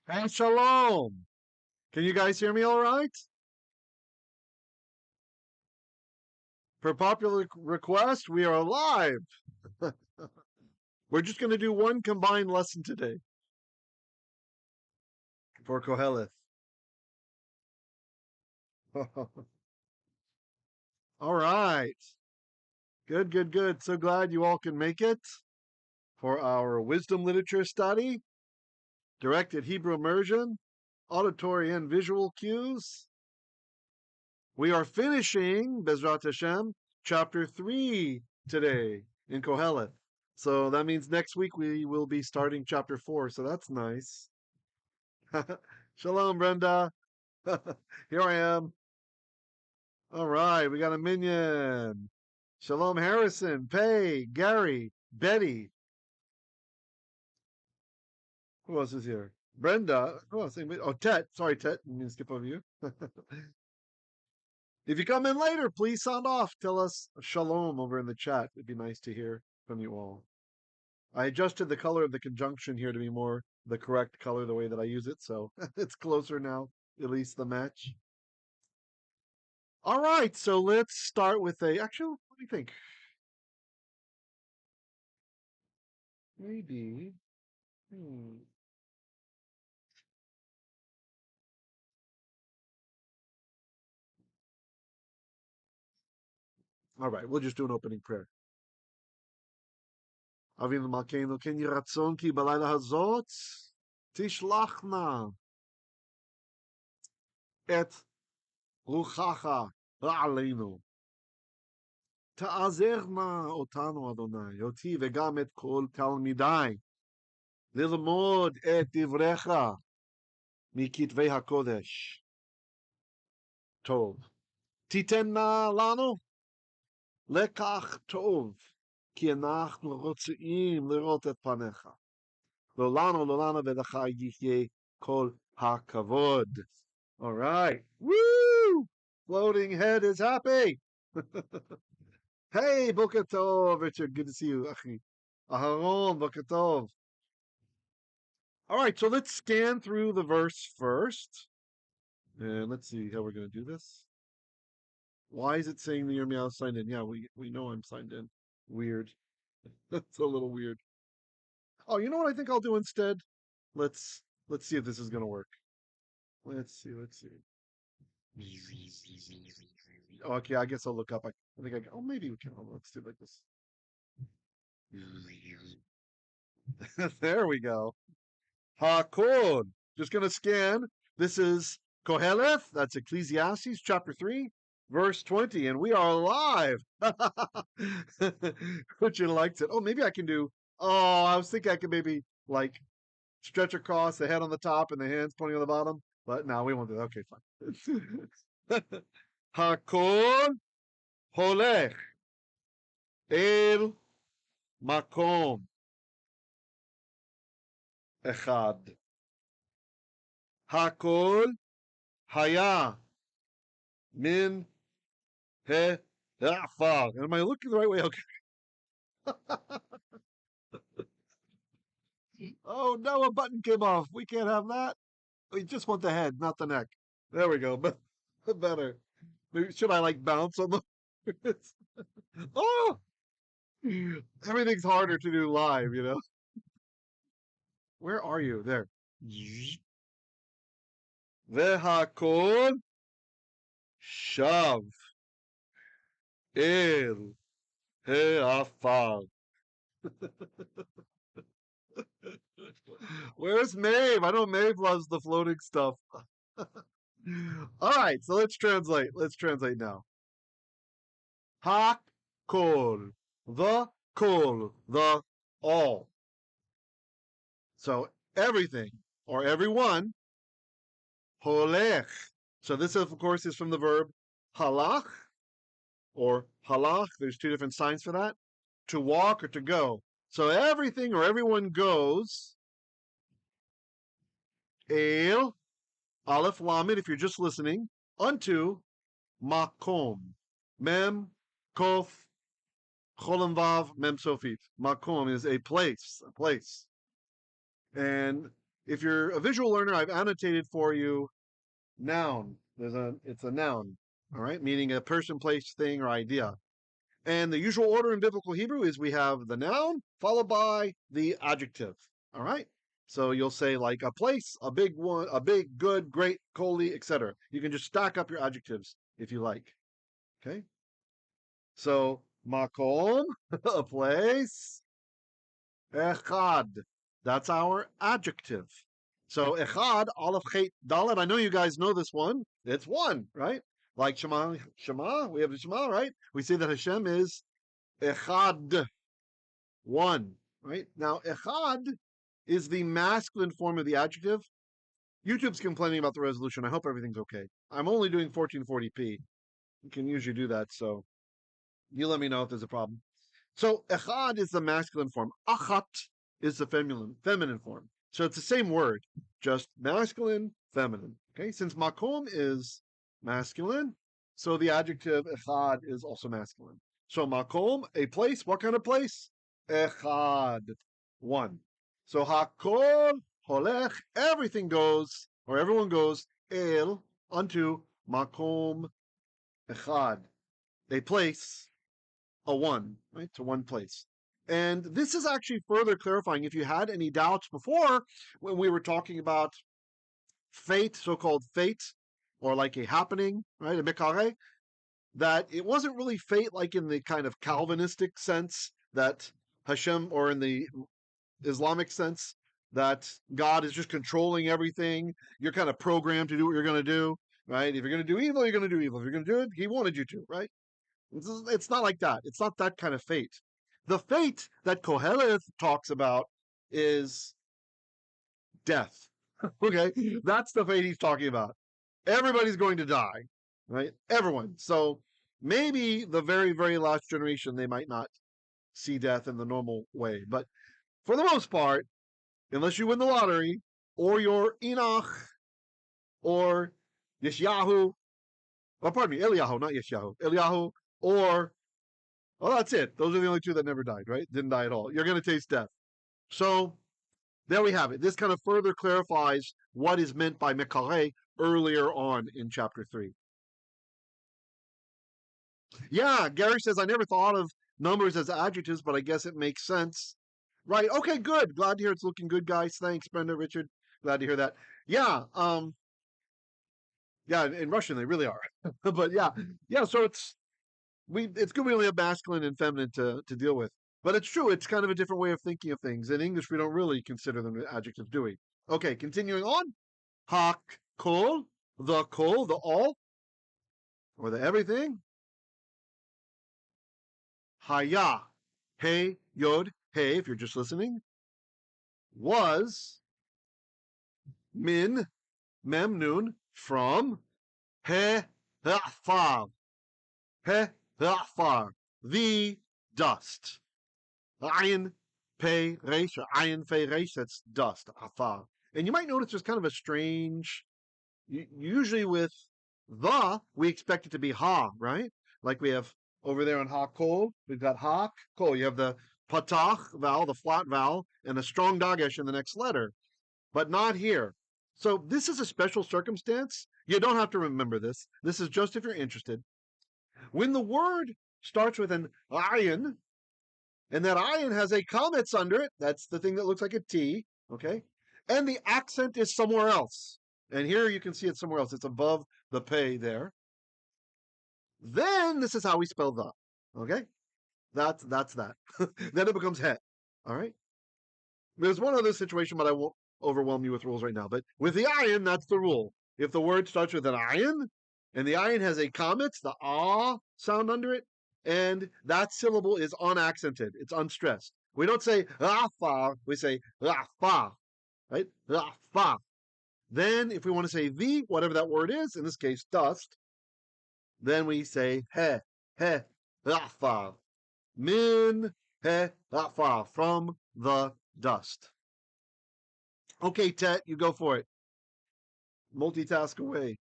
And shalom. Can you guys hear me all right? Per popular request, we are live. We're just going to do one combined lesson today for Qoheleth. All right. Good, good, good. So glad you all can make it for our wisdom literature study, directed Hebrew immersion, auditory and visual cues. We are finishing, Bezrat Hashem, chapter 3 today in Qoheleth. So that means next week we will be starting chapter 4, so that's nice. Shalom, Brenda. Here I am. All right, we got a minion. Shalom, Harrison, Pay, Gary, Betty. Who else is here? Brenda. Who else? Oh, Tet. Sorry, Tet. I'm going to skip over you. If you come in later, please sound off. Tell us shalom over in the chat. It'd be nice to hear from you all. I adjusted the color of the conjunction here to be more the correct color, the way that I use it, so it's closer now, at least the match. All right, so let's start with actually, what do you think? Maybe, All right, we'll just do an opening prayer. Avinu Malkeinu, ken yeh ratzon ki balayla hazot tishlachna et ruchacha ra'aleinu. תעזרנה אותנו, אדוני, אותי וגם את כל תלמידיי, ללמוד את דבריך מכתבי הקודש. טוב. תיתנה לנו לקח טוב, כי אנחנו רוצים לראות את פניך. לא לנו ולך יחיה כל הכבוד. All right. Woo! Floating head is happy. Hey, Boker Tov, Richard. Good to see you, Achi. Aharon, Boker Tov. All right, so let's scan through the verse first. And let's see how we're going to do this. Why is it saying the Yirmeyah signed in? Yeah, we know I'm signed in. Weird. That's a little weird. Oh, you know what I think I'll do instead? Let's see if this is going to work. Let's see. Okay, I guess I'll look up. I think oh, maybe we can. Let's do it like this. There we go. Hakkol. Just going to scan. This is Qoheleth. That's Ecclesiastes chapter 3, verse 20. And we are live. Richard likes it. Oh, maybe I can do. Oh, I was thinking I could maybe like stretch across the head on the top and the hands pointing on the bottom. But no, we won't do that. Okay, fine. Hakkol holekh el makom echad. Hakkol hayah min afar. Am I looking the right way? Okay. Oh no, a button came off. We can't have that. We just want the head, not the neck. There we go. But better. Maybe, should I like bounce on the? Oh, everything's harder to do live, you know. Where are you? There. Hakkol shav el afar. Where's Maeve? I know Maeve loves the floating stuff. All right, so let's translate. Let's translate now. Hakkol, the kol, the all. So everything or everyone. Holekh. So this, of course, is from the verb halach or halach. There's two different signs for that. To walk or to go. So everything or everyone goes. El, aleph lamed, if you're just listening, unto makom. Mem, kof, cholam vav, mem sofit. Makom is a place, a place. And if you're a visual learner, I've annotated for you noun. It's a noun, all right, meaning a person, place, thing, or idea. And the usual order in biblical Hebrew is we have the noun followed by the adjective. All right. So you'll say like a place, a big one, a big, good, great, holy, etc. You can just stack up your adjectives if you like. Okay. So makom, a place. Echad, that's our adjective. So echad, aleph, chet, dalet. I know you guys know this one. It's one, right? Like Shema, Shema. We have the Shema, right? We say that Hashem is echad, one, right? Now echad is the masculine form of the adjective. YouTube's complaining about the resolution. I hope everything's okay. I'm only doing 1440p. You can usually do that, so you let me know if there's a problem. So echad is the masculine form. Achat is the feminine form. So it's the same word, just masculine, feminine. Okay, since makom is masculine, so the adjective echad is also masculine. So makom, a place. What kind of place? Echad, one. So hakkol, holekh, everything goes, or everyone goes, el, unto makom echad, a place, a one, right, to one place. And this is actually further clarifying if you had any doubts before when we were talking about fate, so-called fate, or like a happening, right, a mikare, that it wasn't really fate like in the kind of Calvinistic sense that Hashem, or in the Islamic sense, that God is just controlling everything. You're kind of programmed to do what you're going to do, right? If you're going to do evil, you're going to do evil. If you're going to do it, he wanted you to, right? It's not like that. It's not that kind of fate. The fate that Qoheleth talks about is death. Okay, that's the fate he's talking about. Everybody's going to die, right? Everyone. So maybe the very, very last generation, they might not see death in the normal way. But for the most part, unless you win the lottery, or you're Enoch, or Yeshayahu, oh, pardon me, Eliyahu, not Yeshayahu, Eliyahu, or, well, that's it. Those are the only two that never died, right? Didn't die at all. You're going to taste death. So there we have it. This kind of further clarifies what is meant by mikare earlier on in chapter 3. Yeah, Gary says, I never thought of numbers as adjectives, but I guess it makes sense. Right. Okay, good. Glad to hear it's looking good, guys. Thanks, Brenda, Richard. Glad to hear that. Yeah. Yeah, in Russian they really are. But yeah, so it's good we only have masculine and feminine to deal with. But it's true, it's kind of a different way of thinking of things. In English, we don't really consider them adjectives, do we? Okay, continuing on. Hakkol, the kol, the all, or the everything. Hayah, hey, yod, hey, if you're just listening, was min, mem, nun, from he, afar, he, afar, the dust. Ayin, pei, resh, ayin, pei, resh, that's dust, afar. And you might notice there's kind of a strange, usually with the, we expect it to be ha, right? Like we have over there on hakkol, we've got hakkol. You have the patach vowel, the flat vowel, and a strong dagesh in the next letter, but not here. So this is a special circumstance. You don't have to remember this. This is just if you're interested. When the word starts with an ayin, and that ayin has a kametz under it, that's the thing that looks like a T, okay? And the accent is somewhere else. And here you can see it somewhere else. It's above the pei there. Then this is how we spell the, okay? That's that. Then it becomes he, all right? There's one other situation, but I won't overwhelm you with rules right now. But with the ayin, that's the rule. If the word starts with an ayin, and the ayin has a kametz, the ah sound under it, and that syllable is unaccented, it's unstressed. We don't say afar, we say afar, right? Afar. Then, if we want to say the, whatever that word is, in this case, dust, then we say he, afar. Min, he, afar, from the dust. Okay, Tet, you go for it. Multitask away.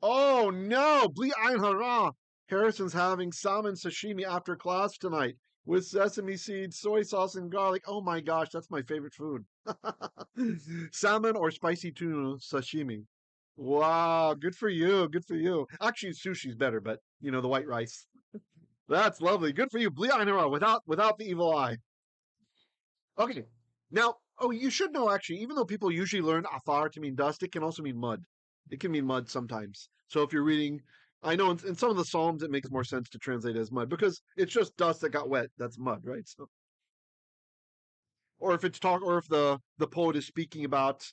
Oh no, Bli Ayin Hara. Harrison's having salmon sashimi after class tonight. with sesame seeds, soy sauce, and garlic. Oh my gosh, that's my favorite food. Salmon or spicy tuna sashimi. Wow, good for you. Good for you. Actually, sushi's better, but you know, the white rice. That's lovely. Good for you. Bli ayin hara, without the evil eye. Okay. Now, oh, you should know actually, even though people usually learn afar to mean dust, it can also mean mud. It can mean mud sometimes. So if you're reading, I know in some of the Psalms it makes more sense to translate as mud because it's just dust that got wet. That's mud, right? So, or if or if the poet is speaking about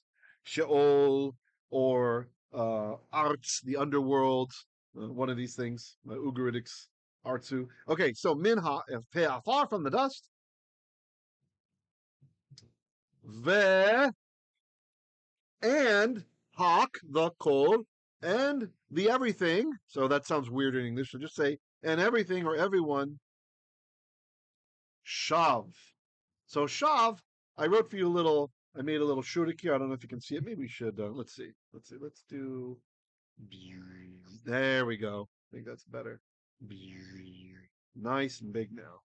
Sheol or Arts, the underworld, one of these things, Ugaritics, Artsu. Okay, so minha, afar from the dust, ve and hak, the kol, and the everything. So that sounds weird in English. So just say, and everything or everyone, shav. So shav, I wrote for you I made a little shortening here. I don't know if you can see it. Maybe we should, let's see. Let's do, there we go. I think that's better. Nice and big now.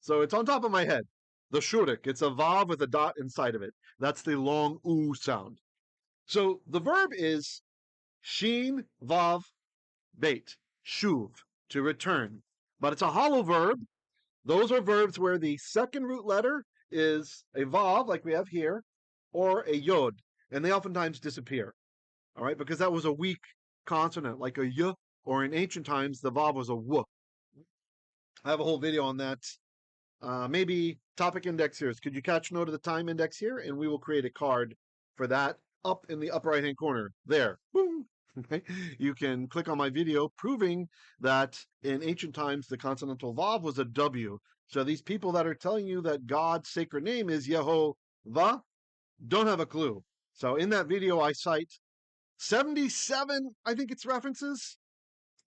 So it's on top of my head. The shurik. It's a vav with a dot inside of it. That's the long oo sound. So the verb is shin vav bait, shuv, to return. But it's a hollow verb. Those are verbs where the second root letter is a vav, like we have here, or a yod, and they oftentimes disappear. All right, because that was a weak consonant, like a y, or in ancient times the vav was a w. I have a whole video on that. Maybe topic index here. Could you catch note of the time index here? And we will create a card for that up in the upper right hand corner. There. Boom. Okay. You can click on my video proving that in ancient times the consonantal vav was a W. So these people that are telling you that God's sacred name is Yehovah don't have a clue. So in that video I cite 77, I think it's references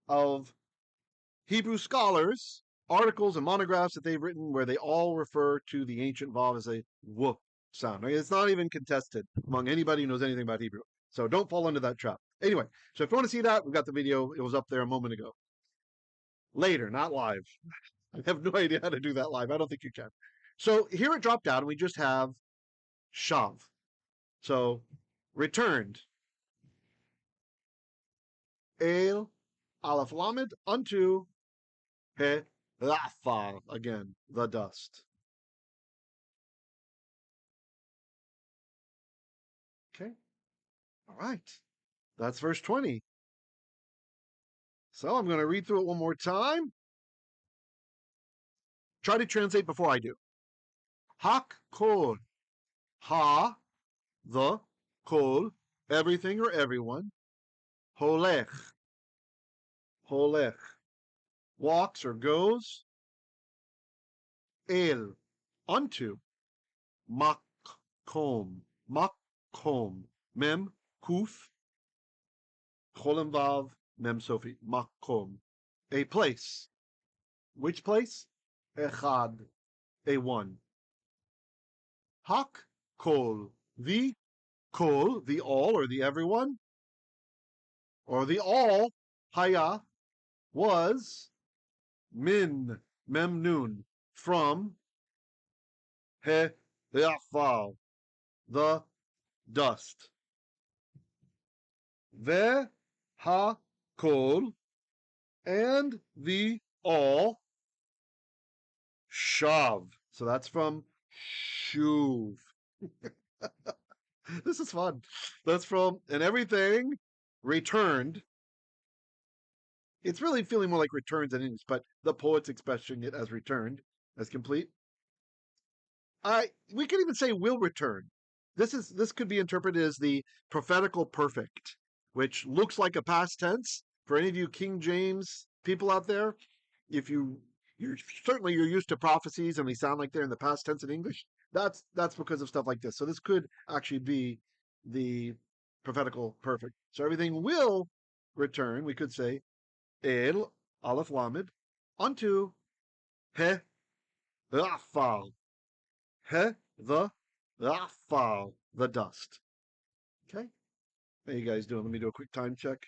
of Hebrew scholars, articles and monographs that they've written where they all refer to the ancient vav as a w sound. I mean, it's not even contested among anybody who knows anything about Hebrew. So don't fall into that trap. Anyway, so if you want to see that, we've got the video. It was up there a moment ago. Later, not live. I have no idea how to do that live. I don't think you can. So here it dropped out, and we just have shav. So returned. El aleph lamed unto he afar, again, the dust. Okay. All right. That's verse 20. So I'm going to read through it one more time. Try to translate before I do. Hakkol. Ha, the, kol, everything or everyone. Holekh. Holekh. Walks or goes. El. Unto. Makom. Makom. Mem. Kuf. Cholim vav. Mem sofi. Makom. A place. Which place? Echad. A one. Hakkol. The kol, the all or the everyone, or the all, hayah, was min, memnun, from afar, the dust. Ve hakkol, and the all, shav. So that's from Shuv. This is fun. That's from, and everything returned. It's really feeling more like returns in English, but the poet's expressing it as returned, as complete. We could even say will return. This could be interpreted as the prophetical perfect, which looks like a past tense. For any of you King James people out there, if you're certainly you're used to prophecies and they sound like they're in the past tense in English, that's because of stuff like this. So this could actually be the prophetical perfect. So everything will return. We could say el aleph lamed unto he afar, he the afar, the dust. Okay, how you guys doing? Let me do a quick time check.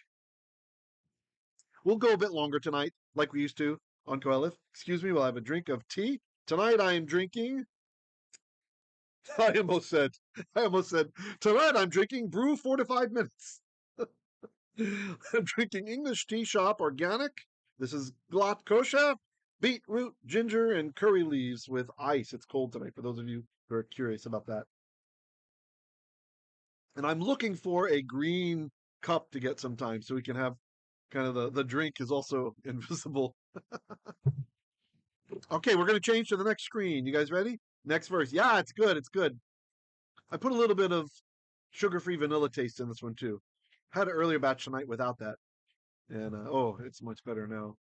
We'll go a bit longer tonight, like we used to on Qoheleth. Excuse me, we'll have a drink of tea. Tonight I am drinking. I almost said, tonight I'm drinking brew 4 to 5 minutes. I'm drinking English tea shop organic. This is glatt kosher, beetroot, ginger, and curry leaves with ice. It's cold tonight for those of you who are curious about that. And I'm looking for a green cup to get sometime so we can have kind of the drink is also invisible. Okay, we're going to change to the next screen. You guys ready? Next verse. Yeah, it's good. It's good. I put a little bit of sugar-free vanilla taste in this one too. Had an earlier batch tonight without that. And oh, it's much better now.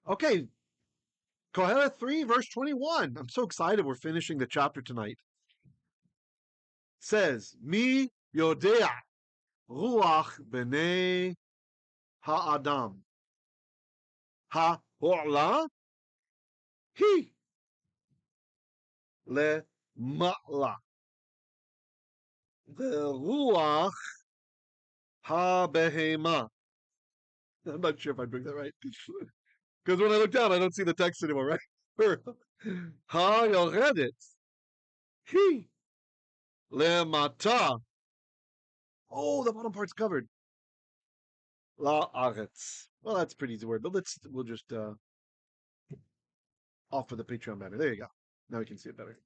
Okay, Qoheleth 3, verse 21. I'm so excited we're finishing the chapter tonight. Says, Mi yodei'a ruach b'nei ha'adam. Ha'holekh hi le'ma'la. Ve'ruach ha'behema. I'm not sure if I'm doing that right. Because when I look down, I don't see the text anymore, right? Ha-yoredet hi le'mata. Oh, the bottom part's covered. La-aretz. Well, that's a pretty easy word, but we'll just offer the Patreon banner. There you go. Now we can see it better.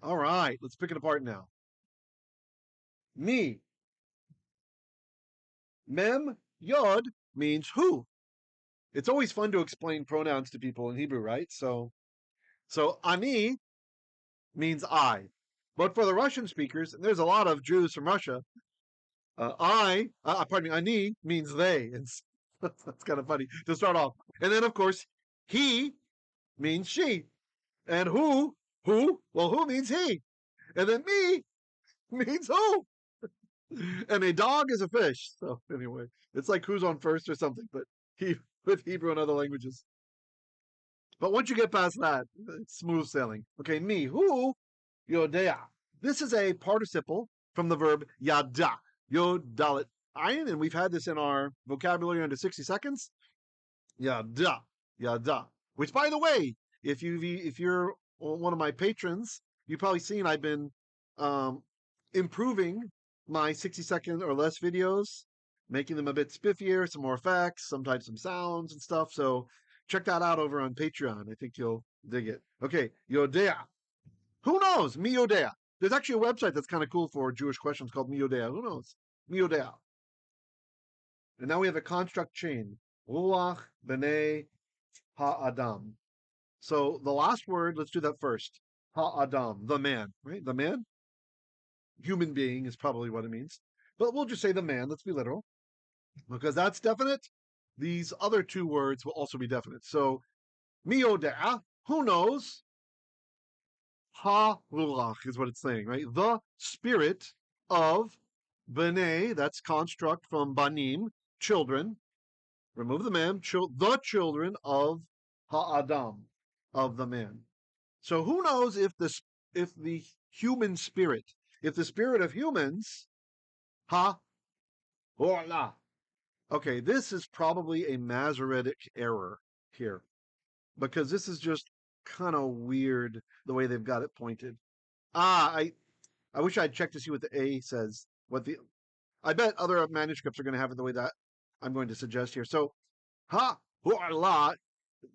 All right, let's pick it apart now. Me. Mem, yod means who. It's always fun to explain pronouns to people in Hebrew, right? So ani means I. But for the Russian speakers, and there's a lot of Jews from Russia, ani means they. And that's kind of funny to start off. And then, of course, he means she. And who, well, who means he. And then me means who. And a dog is a fish. So anyway, it's like who's on first or something, but with Hebrew and other languages. But once you get past that, it's smooth sailing. Okay, me, who, yodei'a. This is a participle from the verb yada, yodalit ayin, and we've had this in our vocabulary under 60 seconds. Yada, yada. Which, by the way, if you're one of my patrons, you've probably seen I've been improving my 60-second or less videos, making them a bit spiffier, some more effects, sometimes some sounds and stuff. So check that out over on Patreon. I think you'll dig it. Okay, yodei'a. Who knows? Mi yodei'a. There's actually a website that's kind of cool for Jewish questions called Mi yodei'a. Who knows? Mi yodei'a. And now we have a construct chain. Ruach b'nei ha'adam. So the last word, let's do that first. Ha'adam, the man, right? The man? Human being is probably what it means. But we'll just say the man. Let's be literal. Because that's definite. These other two words will also be definite. So, mi yodei'a, who knows? Ha-ruach is what it's saying, right? The spirit of b'nei, that's construct from banim, children. Remove the man, the children of ha'adam, of the man. So who knows if the human spirit, if the spirit of humans, ha-hola. Okay, this is probably a Masoretic error here, because this is just kind of weird the way they've got it pointed. I wish I'd checked to see what the A says. I bet other manuscripts are going to have it the way that I'm going to suggest here. So ha-hola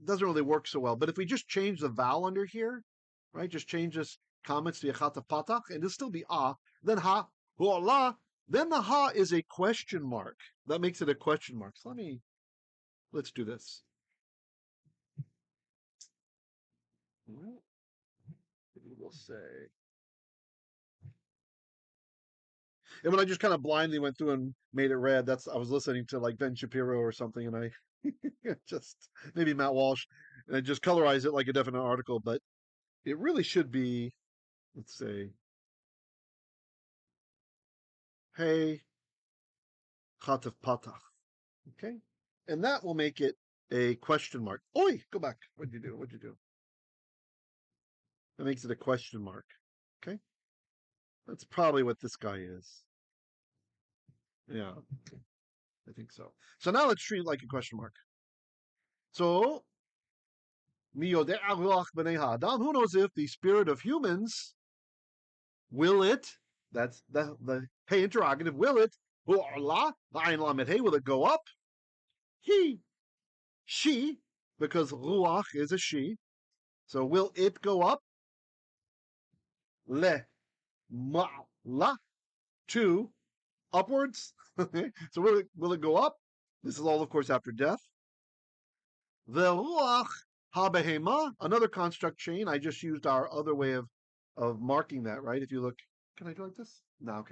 doesn't really work so well. But if we just change the vowel under here, right? Just change this comments to echad patach, and it'll still be then ha-hola. Then the ha is a question mark. That makes it a question mark. So let's do this. We'll say. And when I just kind of blindly went through and made it red, I was listening to like Ben Shapiro or something, and I just maybe Matt Walsh, and I just colorized it like a definite article, but it really should be, let's say, hey, Chatef Patach. Okay? And that will make it a question mark. Oi, go back. What'd you do? That makes it a question mark. Okay? That's probably what this guy is. Yeah, I think so. So now let's treat it like a question mark. So, mi yodei'a ruach b'nei ha'adam, who knows if the spirit of humans, will it, that's the hey interrogative, will it, hu'ala, ayin lamed hey, will it go up? He, she, because ruach is a she, so will it go up? Le, ma'la, to, upwards. So will it go up? This is all, of course, after death. The ruach habehema, another construct chain. I just used our other way of marking that, right? If you look, can I do like this? No,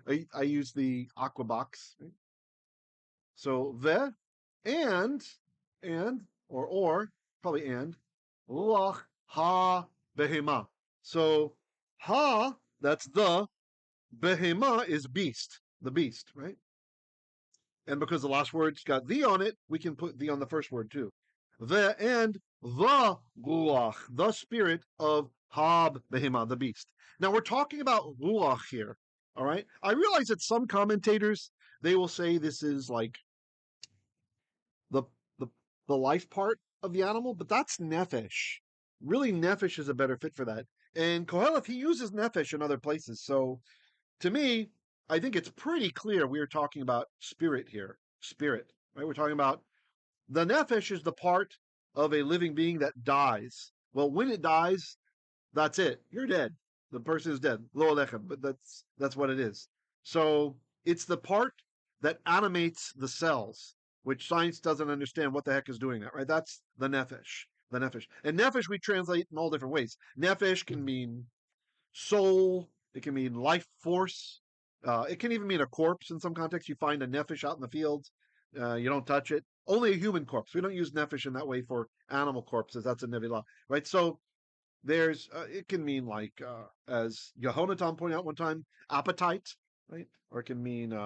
okay. I use the aqua box. Right? So the and or probably and ruach ha behema. So ha, that's the, behema is beast, the beast, right? And because the last word's got the on it, we can put the on the first word too. The ruach, the spirit of hab behema, the beast. Now we're talking about ruach here. All right. I realize that some commentators, they will say this is like the the the life part of the animal, but that's nefesh. Really, nefesh is a better fit for that. And Qoheleth, he uses nefesh in other places. So to me, I think it's pretty clear we are talking about spirit here. Spirit, right? We're talking about the nefesh is the part of a living being that dies. Well, when it dies, that's it. You're dead. The person is dead. Lo lechem, but that's what it is. So it's the part that animates the cells, which science doesn't understand what the heck is doing that, right? That's the nefesh. The nefesh. And nefesh we translate in all different ways. Nefesh can mean soul, it can mean life force. It can even mean a corpse in some contexts. You find a nefesh out in the fields, you don't touch it. Only a human corpse. We don't use nefesh in that way for animal corpses. That's a nevilah, right? So there's it can mean like as Yehonatan pointed out one time, appetite, right? Or it can mean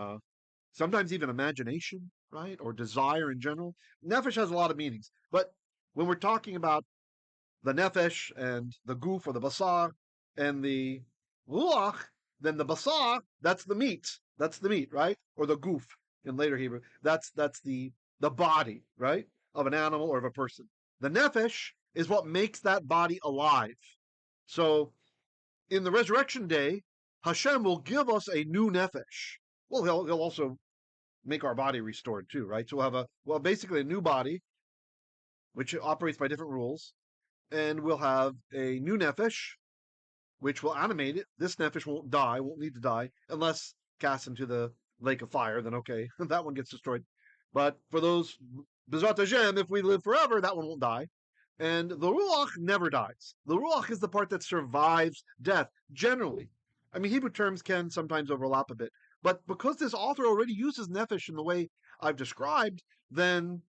sometimes even imagination, right? Or desire in general. Nefesh has a lot of meanings, but when we're talking about the nefesh and the goof or the basar and the ruach, then the basar, that's the meat. That's the meat, right? Or the goof in later Hebrew. That's the body, right? Of an animal or of a person. The nefesh is what makes that body alive. So in the resurrection day, Hashem will give us a new nefesh. Well, he'll also make our body restored too, right? So we'll have basically a new body, which operates by different rules, and we'll have a new nefesh, which will animate it. This nefesh won't die, won't need to die, unless cast into the lake of fire, then okay, that one gets destroyed. But for those, B'ezrat Hashem, if we live forever, that one won't die. And the Ruach never dies. The Ruach is the part that survives death, generally. I mean, Hebrew terms can sometimes overlap a bit. But because this author already uses nefesh in the way I've described, then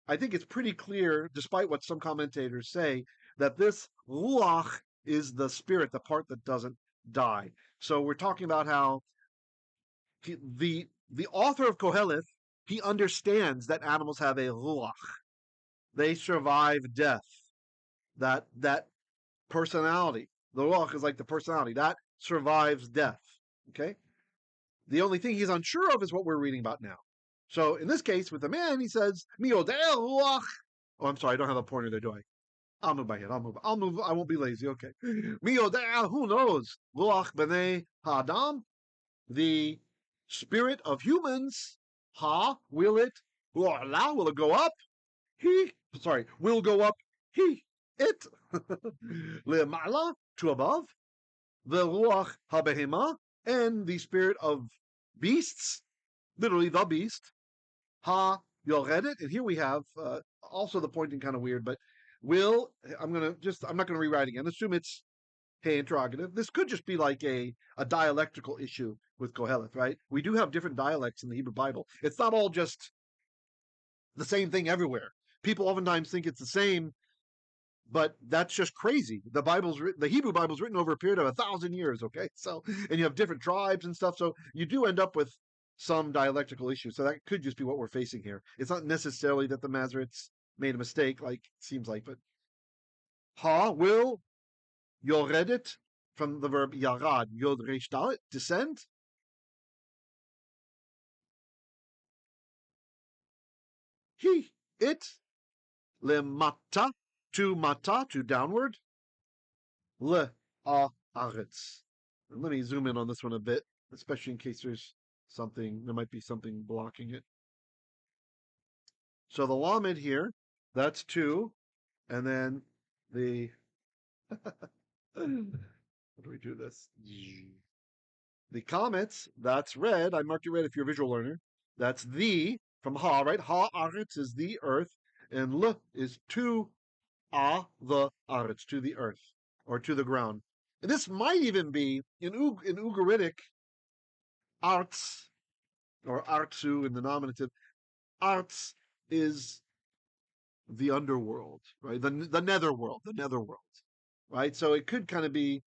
I think it's pretty clear, despite what some commentators say, that this ruach is the spirit, the part that doesn't die. So we're talking about how the author of Qoheleth, he understands that animals have a ruach. They survive death. That personality, the ruach is like the personality that survives death. Okay. The only thing he's unsure of is what we're reading about now. So in this case, with the man, he says, "Mi yodei'a ruach." Oh, I'm sorry, I don't have a pointer there, do I? I'll move my head. I'll move. I won't be lazy. Okay. Mi yodei'a, who knows? Ruach b'nei ha'adam, the spirit of humans. Ha, will it? Hu'ala, will it go up? He, sorry, will go up. He, it. Le'ma'ala, to above. The ruach habehema, and the spirit of beasts, literally the beast. Ha, you'll read it. And here we have also the pointing kind of weird, but I'm not gonna rewrite again. Assume it's hey interrogative. This could just be like a dialectical issue with Qoheleth, right? We do have different dialects in the Hebrew Bible. It's not all just the same thing everywhere. People oftentimes think it's the same, but that's just crazy. The Hebrew Bible's written over a period of 1,000 years. Okay, so and you have different tribes and stuff, so you do end up with some dialectical issues. So that could just be what we're facing here. It's not necessarily that the Masoretes made a mistake, like it seems like, but ha will yoredet from the verb yarad, yod resh dalet, descend. he, it, lemata, to downward, le aretz. Let me zoom in on this one a bit, especially in case there might be something blocking it. So the lamed here, that's 2, and then the how do we do this? The comets, that's red. I marked it red if you're a visual learner. That's the, from ha, right? Ha aretz is the earth, and l is to the aretz, to the earth, or to the ground. And this might even be, in Ugaritic, arts, or artsu in the nominative, arts is the underworld, right? The netherworld, right? So it could kind of be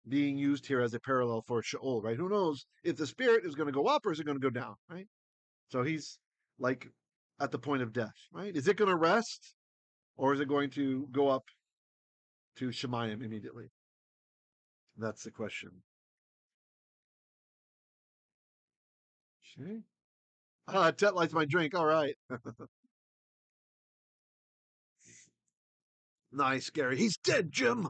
being used here as a parallel for Sheol, right? Who knows if the spirit is going to go up or is it going to go down, right? So he's like at the point of death, right? Is it going to rest or is it going to go up to Shemayim immediately? That's the question. Okay. Tet lights my drink. All right. Nice, Gary. He's dead, Jim.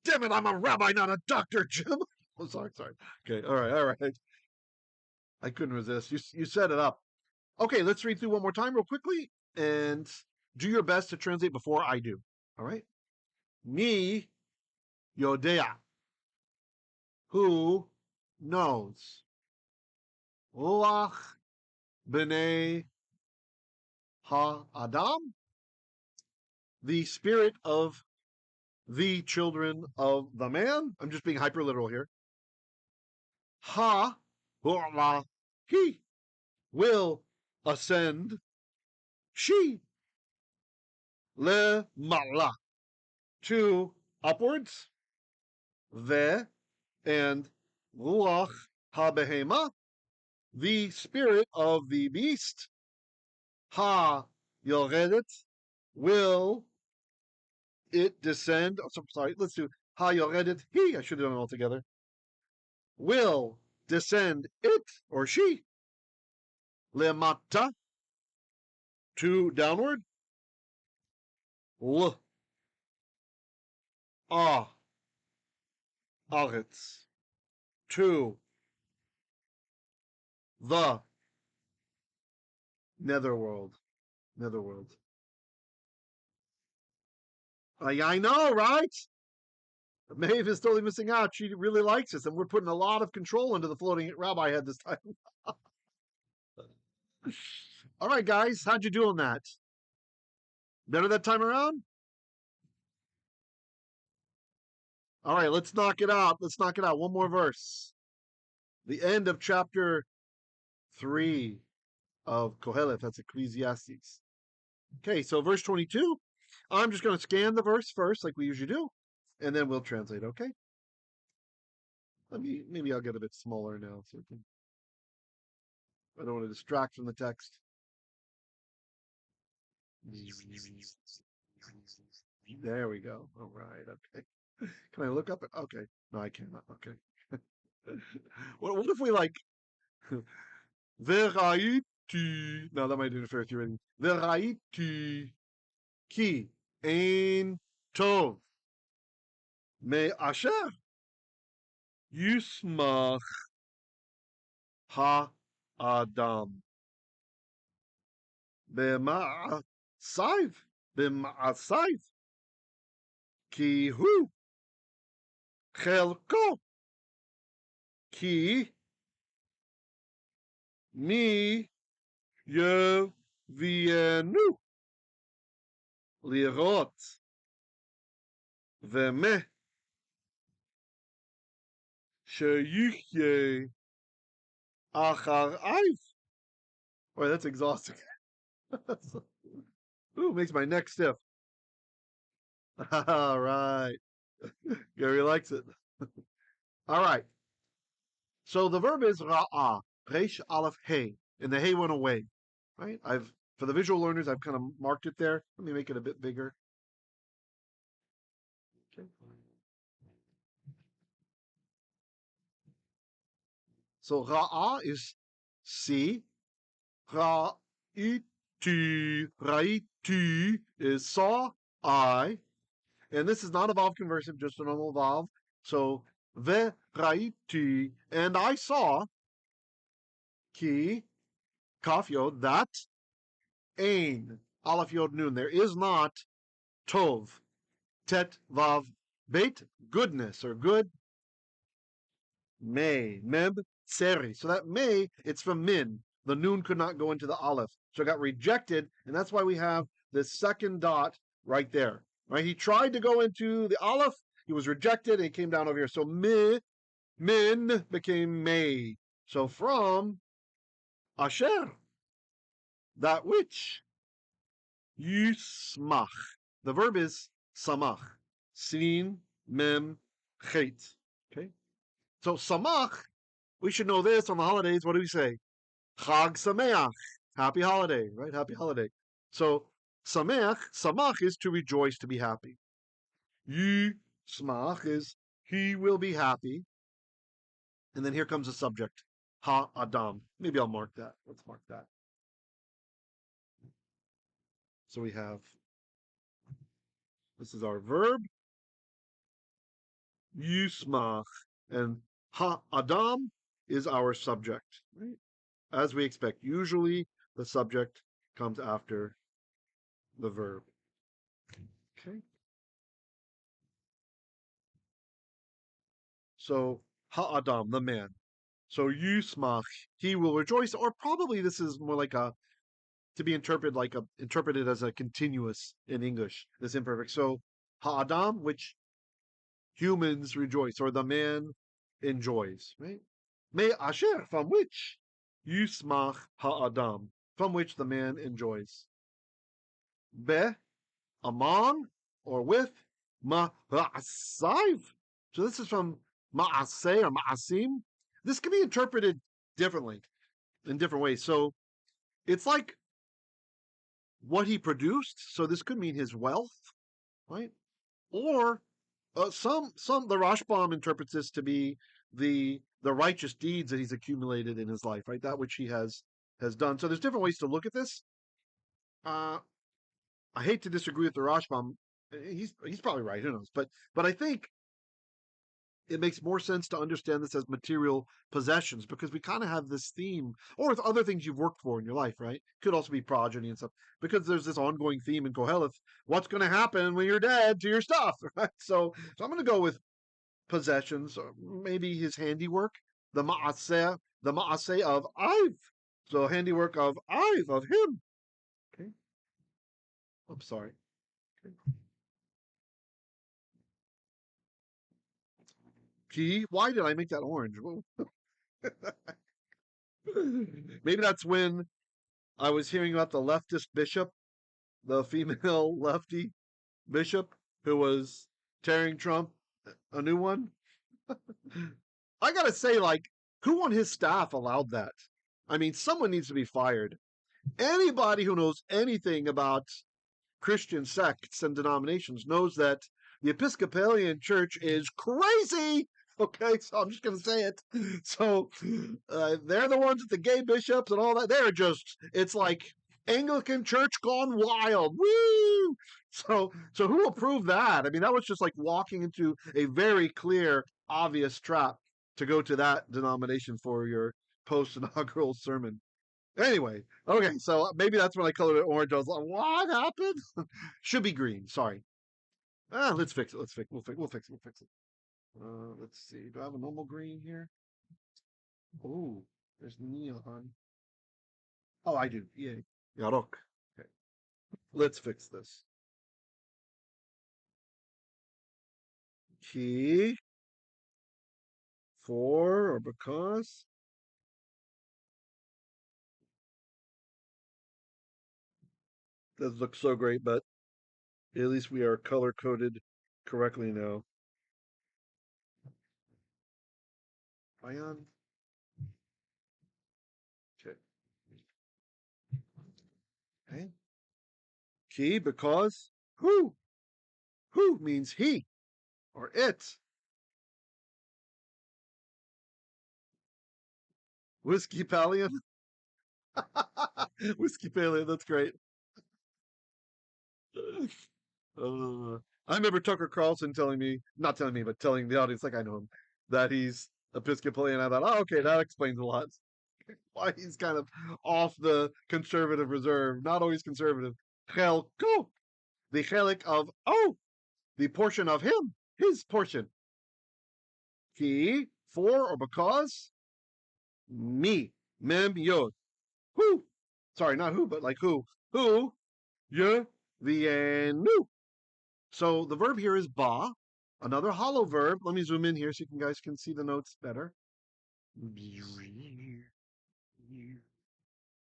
Damn it, I'm a rabbi, not a doctor, Jim. Oh, sorry. Okay, all right. I couldn't resist. You set it up. Okay, let's read through one more time real quickly and do your best to translate before I do. All right? Me yodei'a. Who knows? Ruach b'nei ha-adam. The spirit of the children of the man. I'm just being hyper literal here. Ha he will ascend. She le mala to upwards. Ve and ruach ha-behema, the spirit of the beast. Ha yoredet, will it descend? Oh, sorry, let's do ha yoredet he. I should have done it all together. Will descend it or she. Lemata, to downward. L aretz, to the netherworld. I know, right? Maeve is totally missing out. She really likes this, and we're putting a lot of control into the floating rabbi head this time. All right, guys, how'd you do on that? Better that time around? All right, let's knock it out. One more verse. The end of chapter 3 of Qoheleth. That's Ecclesiastes. Okay, so verse 22. I'm just going to scan the verse first, like we usually do, and then we'll translate, okay? Maybe I'll get a bit smaller now. So I don't want to distract from the text. There we go. All right, okay. Can I look up it? Okay. No, I cannot. Okay. What if we like Veraiti? No, that might interfere with your reading. Veraiti ki ein tov me asher yusmach ha adam b'ma'asayv ki hu chelko ki mi yevienu lirot v'meh sheyichye achar ayv. Boy, that's exhausting. Ooh, makes my neck stiff. All right. Gary likes it. All right. So the verb is ra'ah, resh aleph hey, and the hey went away. Right? For the visual learners, I've kind of marked it there. Let me make it a bit bigger. Okay. So ra'ah is see, Raiti, raiti is saw, I, and this is not a vowel conversive, just a normal vowel. So ve raiti, and I saw, ki, kaf yod, that, ain, aleph yod nun. There is not tov, tet vav beit, goodness or good, may, mem, seri. So that may, it's from min. The noon could not go into the aleph. So it got rejected, and that's why we have this second dot right there. Right? He tried to go into the aleph, he was rejected, and he came down over here. So min became may. So from asher, that which, yusmach. The verb is samach. Sin, mem, chet. Okay? So samach, we should know this on the holidays. What do we say? Chag Sameach. Happy holiday, right? Happy holiday. So Sameach, Samach is to rejoice, to be happy. Smach is he will be happy. And then here comes the subject. Ha Adam. Maybe I'll mark that. Let's mark that. So we have, this is our verb, Yusmach. And Ha Adam is our subject, right? As we expect. Usually the subject comes after the verb. Okay. So Ha-Adam, the man. So Yusmach, he will rejoice, or probably this is more like a, to be interpreted as a continuous in English, this imperfect. So Ha-Adam, which humans rejoice, or the man enjoys, right? Me Asher, from which Yusmach Ha-Adam, from which the man enjoys. Be, among, or with, Ma'asaiv. So this is from Ma'aseh or Ma'asim. This can be interpreted differently, in different ways. So it's like what he produced. So this could mean his wealth, right? Or the Rashbam interprets this to be the righteous deeds that he's accumulated in his life, right? That which he has done. So there's different ways to look at this. I hate to disagree with the Rashbam. He's probably right. Who knows? But I think it makes more sense to understand this as material possessions, because we kind of have this theme, or with other things you've worked for in your life, right? Could also be progeny and stuff, because there's this ongoing theme in Qoheleth. What's going to happen when you're dead to your stuff, right? So I'm going to go with possessions, or maybe his handiwork, the ma'aseh of Ive. So handiwork of Ive, of him. Okay. I'm sorry. Okay. Key. Why did I make that orange? Maybe that's when I was hearing about the leftist bishop, the female lefty bishop who was tearing Trump a new one. I gotta say, like, who on his staff allowed that? I mean, someone needs to be fired. Anybody who knows anything about Christian sects and denominations knows that the Episcopalian Church is crazy. Okay, so I'm just going to say it. So they're the ones with the gay bishops and all that. They're just, it's like Anglican Church gone wild. Woo! So who approved that? I mean, that was just like walking into a very clear, obvious trap to go to that denomination for your post-inaugural sermon. Anyway, okay, so maybe that's when I colored it orange. I was like, what happened? Should be green. Sorry. Let's fix it. We'll fix it. Let's see. Do I have a normal green here? Oh, there's neon. Oh, I do. Yeah. Yarok. Okay. Let's fix this. Key. For or because. This looks so great, but at least we are color coded correctly now. Ion. Okay. Okay. Key because who? Who means he or it. Whiskey Pallion. Whiskey Paleo, that's great. I remember Tucker Carlson telling me, not telling me, but telling the audience, like I know him, that he's Episcopalian. I thought, oh, okay, that explains a lot. Why he's kind of off the conservative reserve, not always conservative. Chelko, the chelik of, oh, the portion of him, his portion. Ki, for or because, me, mem yod. Who? Sorry, not who, but like who? Who? Ye, the nu. So the verb here is ba, another hollow verb. Let me zoom in here so you guys can see the notes better.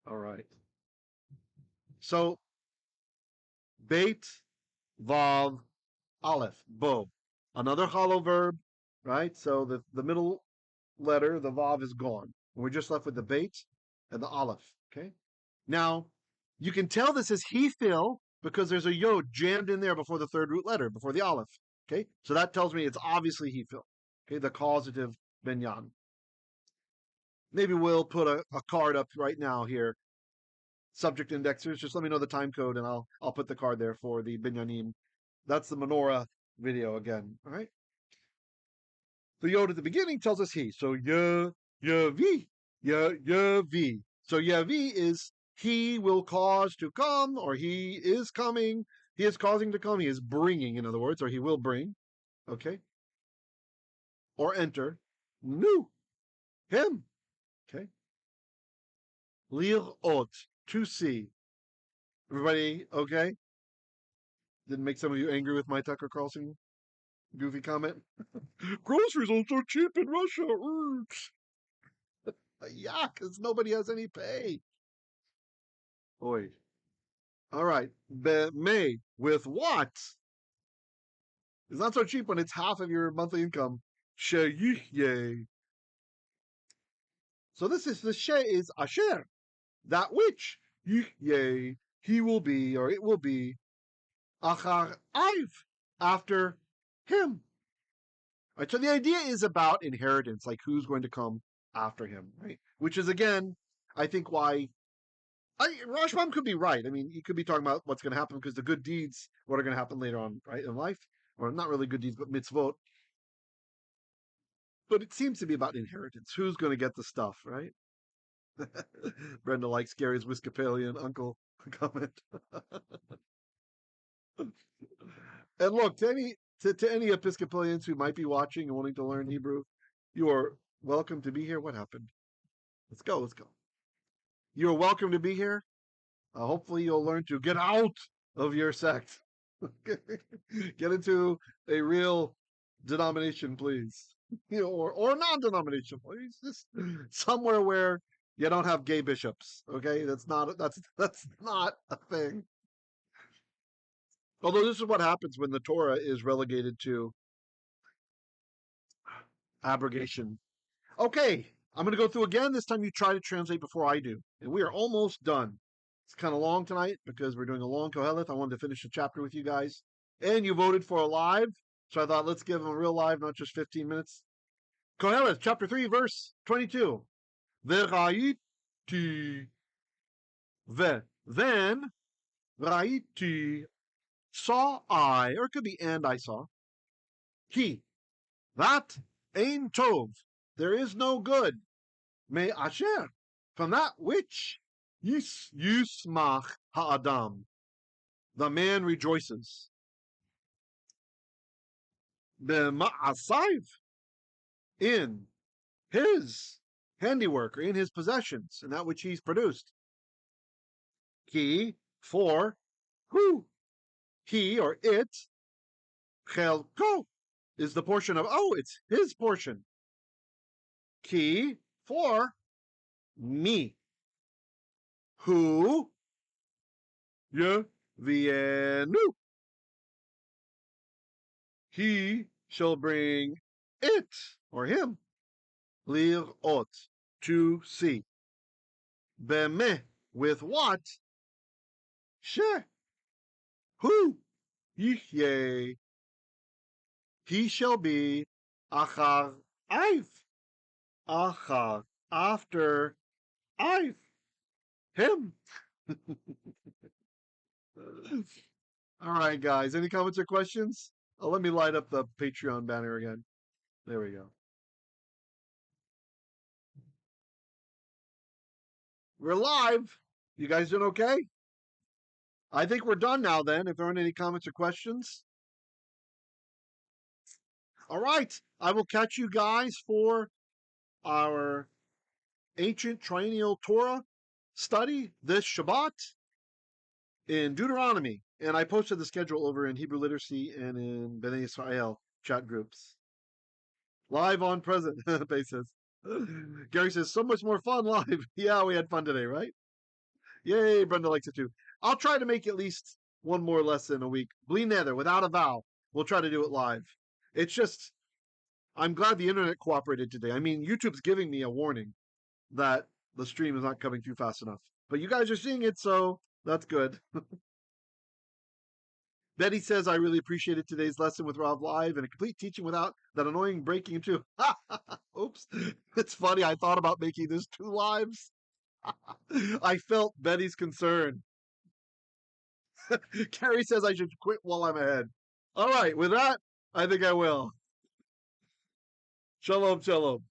All right. So beit, vav, aleph, bo. Another hollow verb, right? So the middle letter, the vav, is gone. We're just left with the beit and the aleph. Okay. Now, you can tell this is Hifil because there's a yod jammed in there before the third root letter, before the aleph. Okay, so that tells me it's obviously Hifil. Okay, the causative binyan. Maybe we'll put a card up right now here. Subject indexers. Just let me know the time code, and I'll put the card there for the binyanim. That's the menorah video again. All right. The yod at the beginning tells us he. So yavi, yavi. So yavi is he will cause to come, or he is coming. He is causing to come. He is bringing, in other words, or he will bring. Okay. Or enter. Nu, him. Okay. Lir'ot, to see. Everybody okay? Didn't make some of you angry with my Tucker Carlson goofy comment? Groceries are so cheap in Russia. Yeah, because nobody has any pay. Oi. All right. May, with what? It's not so cheap when it's half of your monthly income. Sheyihyeh. So this is the she is asher, that which yihyeh, he will be, or it will be, achar aiv, after him. Right, so the idea is about inheritance, like who's going to come after him, right? Which is again, I think why Rashbam could be right. I mean, he could be talking about what's going to happen because the good deeds, what are going to happen later on, right, in life, or not really good deeds, but mitzvot. But it seems to be about inheritance. Who's going to get the stuff, right? Brenda likes Gary's Wiskapalian uncle comment. And look, to any Episcopalians who might be watching and wanting to learn Hebrew, you are welcome to be here. What happened? Let's go. Let's go. You are welcome to be here. Hopefully, you'll learn to get out of your sect. Get into a real denomination, please. Or non-denomination, please. Just somewhere where you don't have gay bishops. Okay, that's not a thing. Although this is what happens when the Torah is relegated to abrogation. Okay, I'm going to go through again. This time you try to translate before I do. And we are almost done. It's kind of long tonight because we're doing a long Qoheleth. I wanted to finish the chapter with you guys. And you voted for a live. So I thought, let's give them a real live, not just 15 minutes. Qoheleth, chapter 3, verse 22. V'ra'iti. Then, ra'iti, saw I, or it could be and I saw. He, that, ein tov, there is no good. Me asher, from that which yusmach ha'adam, the man rejoices. B'ma'asayv, in his handiwork, or in his possessions, in that which he's produced. Ki, for, who, he or it, chelko, is the portion of, oh, it's his portion. Ki, for, me. Who, yevienu. He shall bring it, or him, lir'ot, to see. Bemeh, with what? She, who, yihyeh, he shall be, achar aiv, achar, after aiv. Him. All right, guys. Any comments or questions? Oh, let me light up the Patreon banner again. There we go. We're live. You guys doing okay? I think we're done now then, if there aren't any comments or questions. All right. I will catch you guys for our ancient triennial Torah study this Shabbat in Deuteronomy. And I posted the schedule over in Hebrew Literacy and in Bnei Israel chat groups. Live on present basis. Gary says, so much more fun live. Yeah, we had fun today, right? Yay, Brenda likes it too. I'll try to make at least one more lesson a week. Bli nether, without a vowel. We'll try to do it live. It's just, I'm glad the internet cooperated today. I mean, YouTube's giving me a warning that the stream is not coming through fast enough. But you guys are seeing it, so that's good. Betty says, I really appreciated today's lesson with Rav Live and a complete teaching without that annoying breaking into. Oops. It's funny. I thought about making this 2 lives. I felt Betty's concern. Carrie says I should quit while I'm ahead. All right. With that, I think I will. Shalom, shalom.